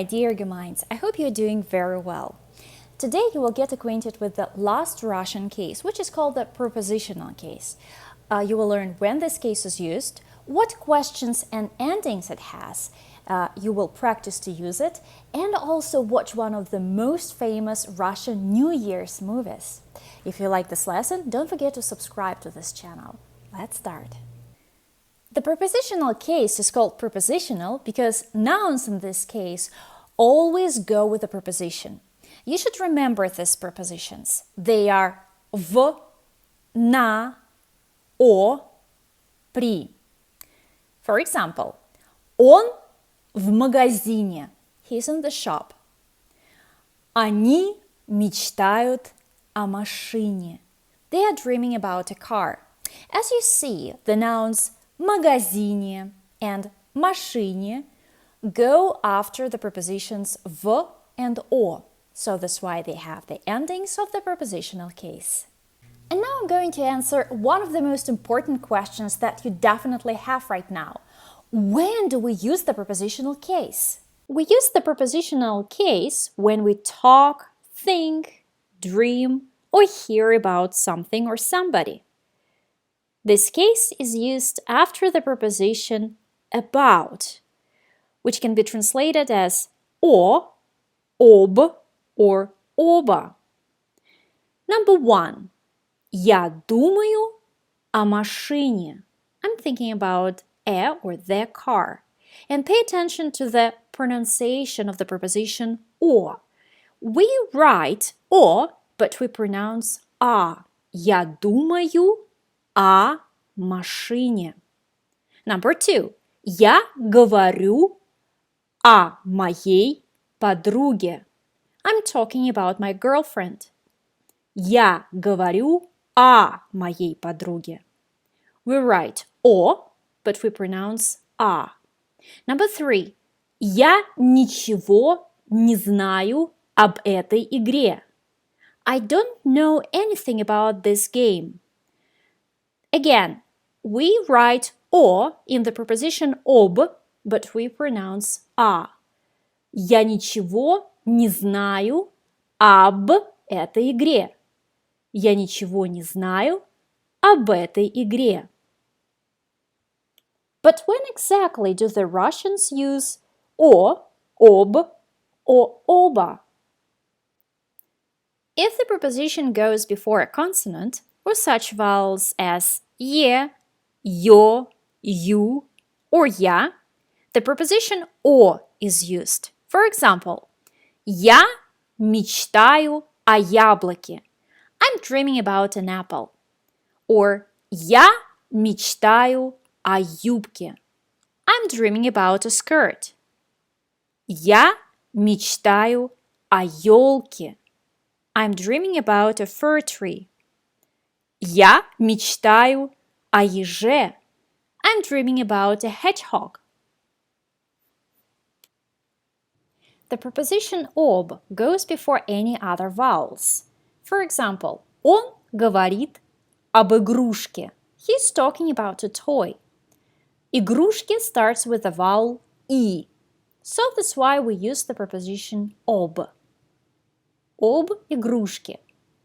dear Gemeins. I hope you're doing very well. Today you will get acquainted with the last Russian case, which is called the prepositional case. You will learn when this case is used, what questions and endings it has. You will practice to use it, and also watch one of the most famous Russian New Year's movies. If you like this lesson, don't forget to subscribe to this channel. Let's start. The prepositional case is called prepositional because nouns in this case always go with a preposition. You should remember these prepositions. They are в, на, о, при. For example, он в магазине. He's in the shop. Они мечтают о машине. They are dreaming about a car. As you see, the nouns магазине and машине go after the prepositions в and о. So that's why they have the endings of the prepositional case. And now I'm going to answer one of the most important questions that you definitely have right now. When do we use the prepositional case? We use the prepositional case when we talk, think, dream, or hear about something or somebody. This case is used after the preposition about, which can be translated as о, об, or оба. Number 1. Я думаю о машине. I'm thinking about a or the car. And pay attention to the pronunciation of the preposition о. We write о, but we pronounce а. Я думаю о машине. Number 2. Я говорю о моей подруге. I'm talking about my girlfriend. Я говорю о моей подруге. We write о, but we pronounce а. Number 3. Я ничего не знаю об этой игре. I don't know anything about this game. Again, we write о in the preposition об, but we pronounce а. Я ничего не знаю об этой игре. Я ничего не знаю об этой игре. But when exactly do the Russians use о, об, or оба? If the preposition goes before a consonant, or such vowels as е, ё, ю, or я, the preposition о is used. For example, я мечтаю о яблоке. I'm dreaming about an apple. Or я мечтаю о юбке. I'm dreaming about a skirt. Я мечтаю о ёлке. I'm dreaming about a fir tree. Я мечтаю о еже. I'm dreaming about a hedgehog. The preposition об goes before any other vowels. For example, он говорит об игрушке. He's talking about a toy. Игрушки starts with the vowel и. So that's why we use the preposition об. Об игрушке.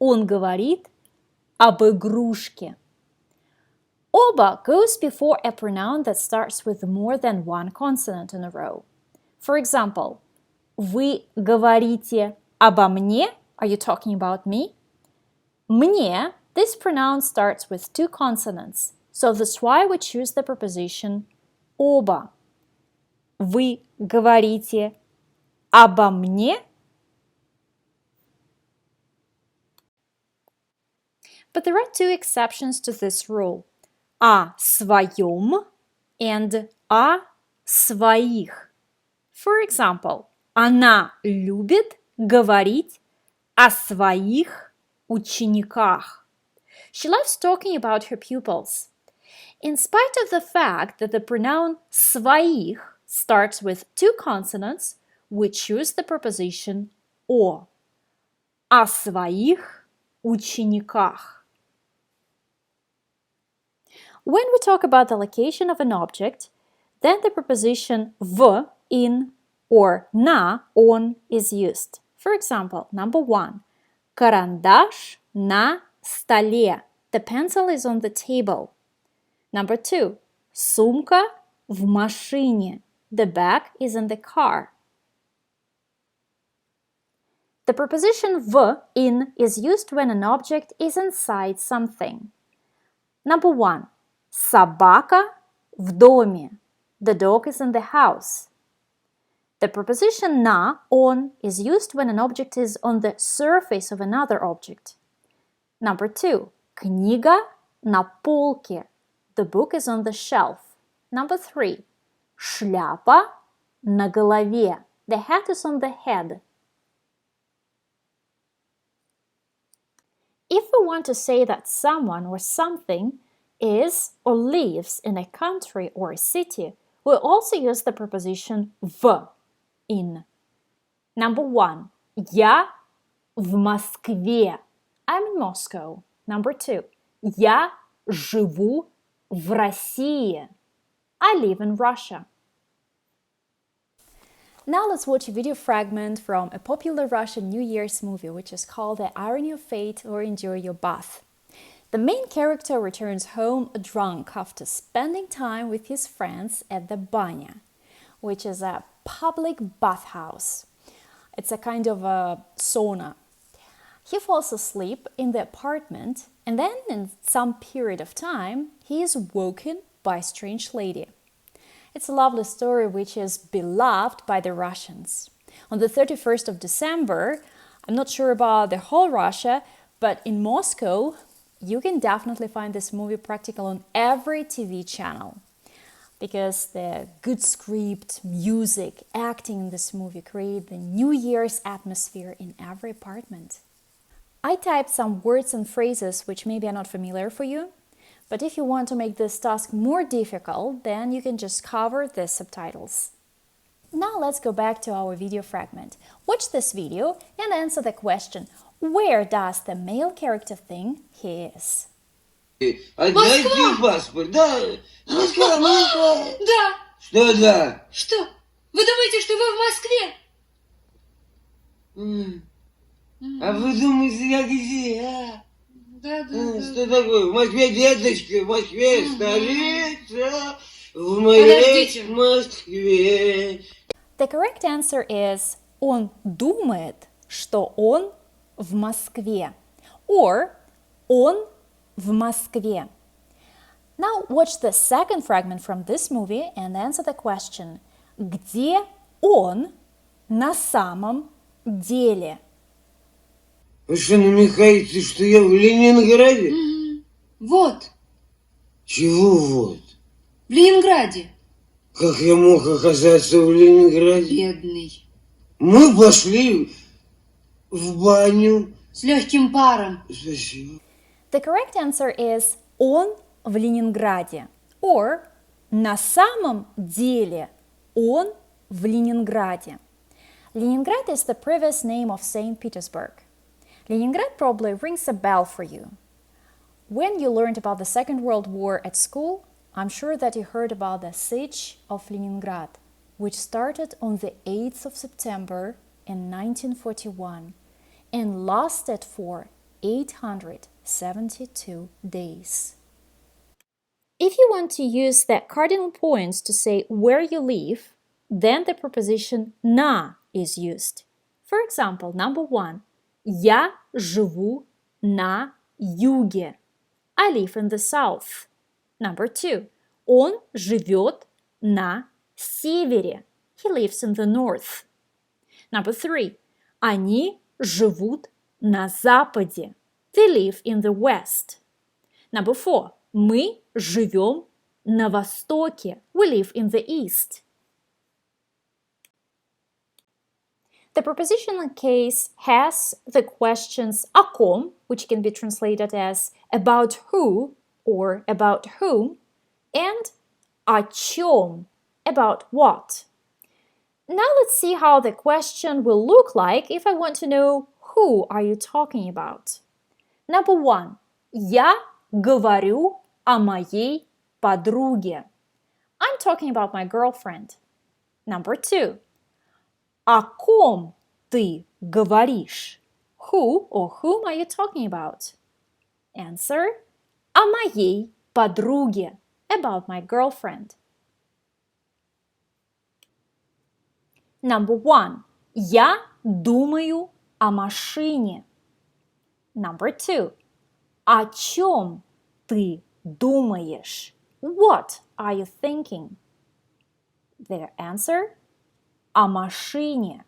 Он говорит об игрушке. Оба goes before a pronoun that starts with more than one consonant in a row. For example, вы говорите обо мне? Are you talking about me? Мне, this pronoun starts with two consonants, so that's why we choose the preposition оба. Вы говорите обо мне? But there are two exceptions to this rule. О своем and о своих. For example, она любит говорить о своих учениках. She loves talking about her pupils. In spite of the fact that the pronoun своих starts with two consonants, we choose the preposition о. О своих учениках. When we talk about the location of an object, then the preposition в in or на он is used. For example, number 1. Карандаш на столе. The pencil is on the table. Number 2. Сумка в машине. The bag is in the car. The preposition в, in, is used when an object is inside something. Number 1. Собака в доме. The dog is in the house. The preposition на, on, is used when an object is on the surface of another object. Number 2. Книга на полке. The book is on the shelf. Number 3. Шляпа на голове. The hat is on the head. If we want to say that someone or something is or lives in a country or a city, we also use the preposition в, in. Number 1. Я в Москве. I'm in Moscow. Number 2. Я живу в России. I live in Russia. Now let's watch a video fragment from a popular Russian New Year's movie, which is called The Irony of Fate or Enjoy Your Bath. The main character returns home drunk after spending time with his friends at the banya, which is a public bathhouse. It's a kind of a sauna. He falls asleep in the apartment, and then in some period of time, he is woken by a strange lady. It's a lovely story which is beloved by the Russians. On the 31st of December, I'm not sure about the whole Russia, but in Moscow, you can definitely find this movie practically on every TV channel. Because the good script, music, acting in this movie create the New Year's atmosphere in every apartment. I typed some words and phrases which maybe are not familiar for you. But if you want to make this task more difficult, then you can just cover the subtitles. Now let's go back to our video fragment. Watch this video and answer the question, where does the male character think he is? Отдайте паспорт, да? Москва, Москва. Да. Что да? Что? Вы думаете, что вы в Москве? А вы думаете, я где, а? Да. Что такое? В Москве, деточка, в Москве столица, в моей Москве. The correct answer is он думает, что он в Москве. Or он в Москве. Now watch the second fragment from this movie and answer the question, где он на самом деле? Вы что, намекаете, что я в Ленинграде? Вот, Чего вот? в Ленинграде. Как я мог оказаться в Ленинграде? Бедный. Мы пошли в баню. С легким паром. Спасибо. The correct answer is он в Ленинграде. Or на самом деле он в Ленинграде. Leningrad is the previous name of St. Petersburg. Leningrad probably rings a bell for you. When you learned about the Second World War at school, I'm sure that you heard about the siege of Leningrad, which started on the 8th of September in 1941 and lasted for 872 days. If you want to use the cardinal points to say where you live, then the preposition на is used. For example, number 1. Я живу на юге. I live in the south. Number 2. Он живет на севере. He lives in the north. Number 3. Они живут на западе. They live in the west. Number 4. Мы живем на востоке. We live in the east. The prepositional case has the questions о ком, which can be translated as about who or about whom, and о чем, about what. Now let's see how the question will look like if I want to know who are you talking about. Number 1. Я говорю о моей подруге. I'm talking about my girlfriend. Number 2. О ком ты говоришь? Who or whom are you talking about? Answer. О моей подруге. About my girlfriend. Number 1. Я думаю о машине. Number 2. О чем ты думаешь? What are you thinking? Their answer. О машине.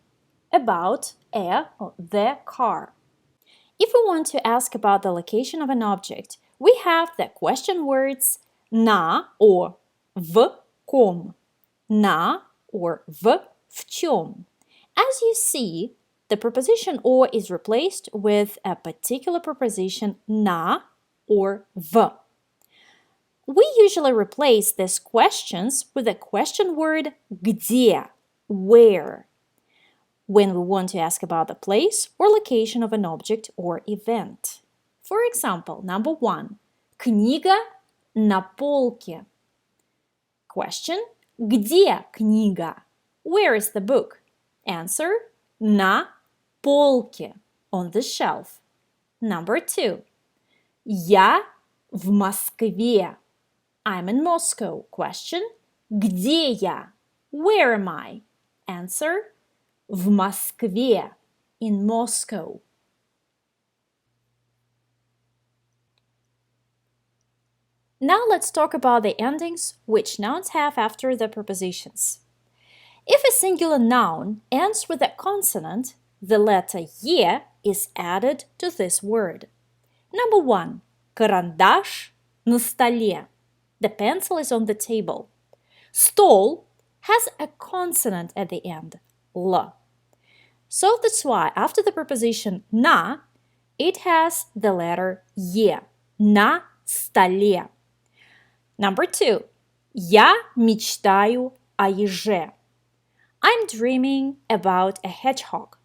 About a or the car. If we want to ask about the location of an object, we have the question words на or в ком, на or в чем. As you see, the preposition or is replaced with a particular preposition на or в. We usually replace these questions with the question word где, where, when we want to ask about the place or location of an object or event. For example, number 1. Книга на полке. Question. Где книга? Where is the book? Answer. На полке. On the shelf. Number 2. Я в Москве. I'm in Moscow. Question. Где я? Where am I? Answer. В Москве. In Moscow. Now let's talk about the endings which nouns have after the prepositions. If a singular noun ends with a consonant, the letter «е» is added to this word. Number 1. Карандаш на столе. The pencil is on the table. Стол has a consonant at the end, «л». So that's why after the preposition «на» it has the letter «е». На столе. Number 2. Я мечтаю о еже. I'm dreaming about a hedgehog.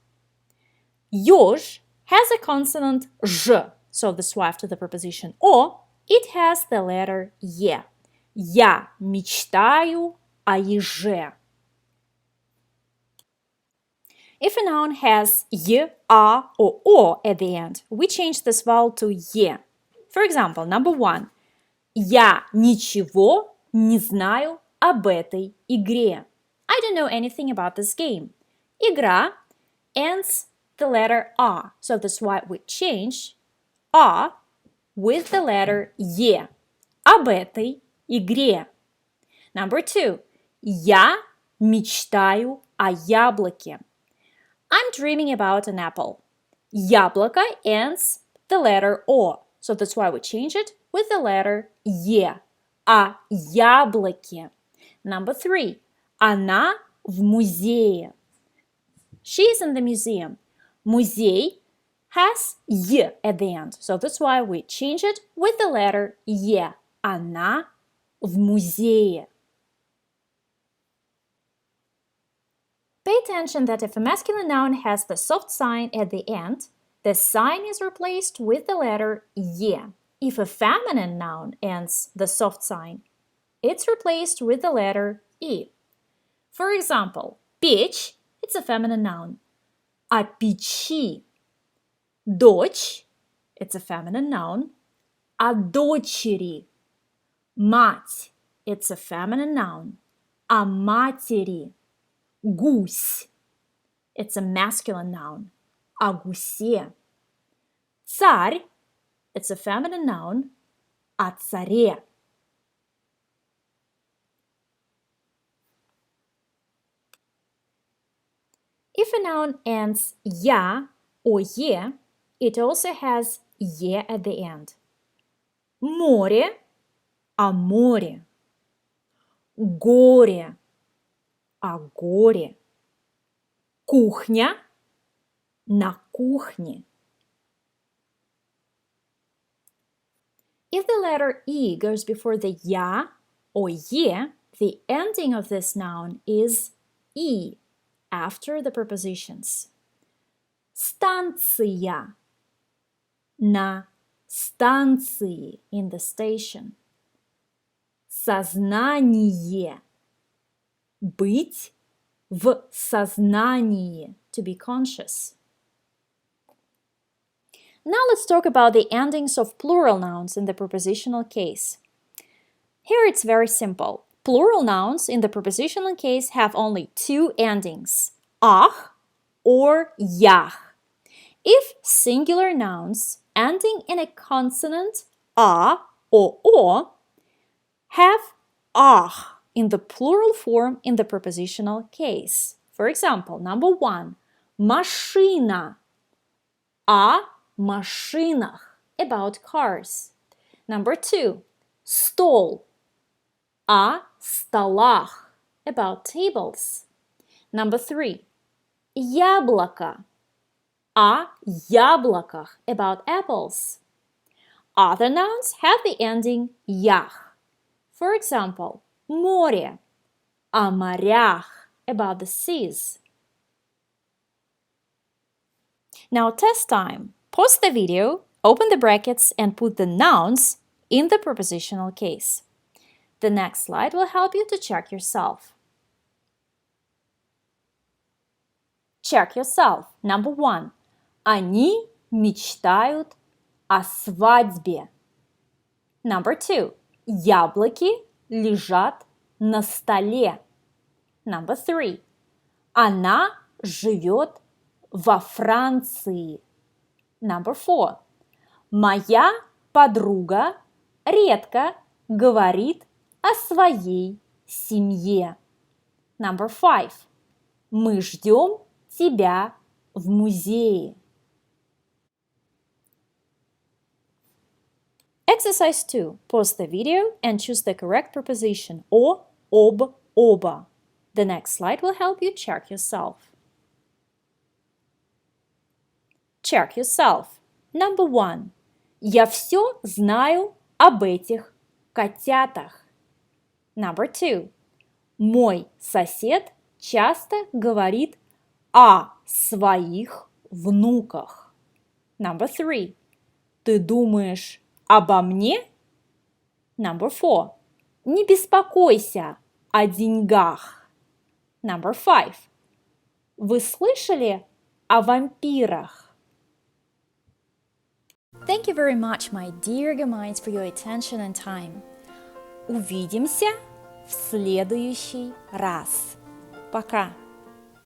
Ёж has a consonant «ж», so that's why after the preposition «о» it has the letter «е». Я мечтаю о еже. If a noun has «й», «а» or «о» at the end, we change this vowel to «е». For example, number 1. Я ничего не знаю об этой игре. I don't know anything about this game. Игра ends the letter «а», so that's why we change «а» with the letter «е». Об этой игре. Number 2. Я мечтаю о яблоке. I'm dreaming about an apple. Яблоко ends the letter «о», so that's why we change it with the letter «е». О яблоке. Number 3. Она в музее. She is in the museum. Музей has «й» at the end, so that's why we change it with the letter «е». Она в музее. Pay attention that if a masculine noun has the soft sign at the end, the sign is replaced with the letter «е». If a feminine noun ends the soft sign, it's replaced with the letter «и». For example, печь – it's a feminine noun. О печи. Дочь – it's a feminine noun. О дочери. Мать – it's a feminine noun. О матери. Гусь – it's a masculine noun. О гусе. Царь – it's a feminine noun. О царе. If a noun ends «я» or «е», it also has «е» at the end. Море – о море. Горе – о горе. Кухня – на кухне. If the letter «и» goes before the «я» or «е», the ending of this noun is «и» after the prepositions. Станция – на станции, in the station. Сознание – быть В сознании. To be conscious. Now let's talk about the endings of plural nouns in the prepositional case. Here it's very simple. Plural nouns in the prepositional case have only two endings, ах or ях. If singular nouns ending in a consonant a or o have ах in the plural form in the prepositional case. For example, number 1, машина, о машинах, about cars. Number 2, стол, о столах, about tables. Number 3, яблоко, о яблоках, about apples. Other nouns have the ending ях. For example, море, о морях, about the seas. Now test time. Pause the video, open the brackets, and put the nouns in the prepositional case. The next slide will help you to check yourself. Check yourself. Number 1. Они мечтают о свадьбе. Number 2. Яблоки лежат на столе. Number 3. Она живет во Франции. Number 4. Моя подруга редко говорит о своей семье. Number 5. Мы ждем тебя в музее. Exercise 2. Pause the video and choose the correct preposition о, об, оба. The next slide will help you check yourself. Check yourself. Number 1. Я все знаю об этих котятах. Number 2. Мой сосед часто говорит о своих внуках. Number 3. Ты думаешь обо мне? Number 4. Не беспокойся о деньгах. Number 5. Вы слышали о вампирах? Thank you very much, my dear Gemeins, for your attention and time. Увидимся в следующий раз. Пока!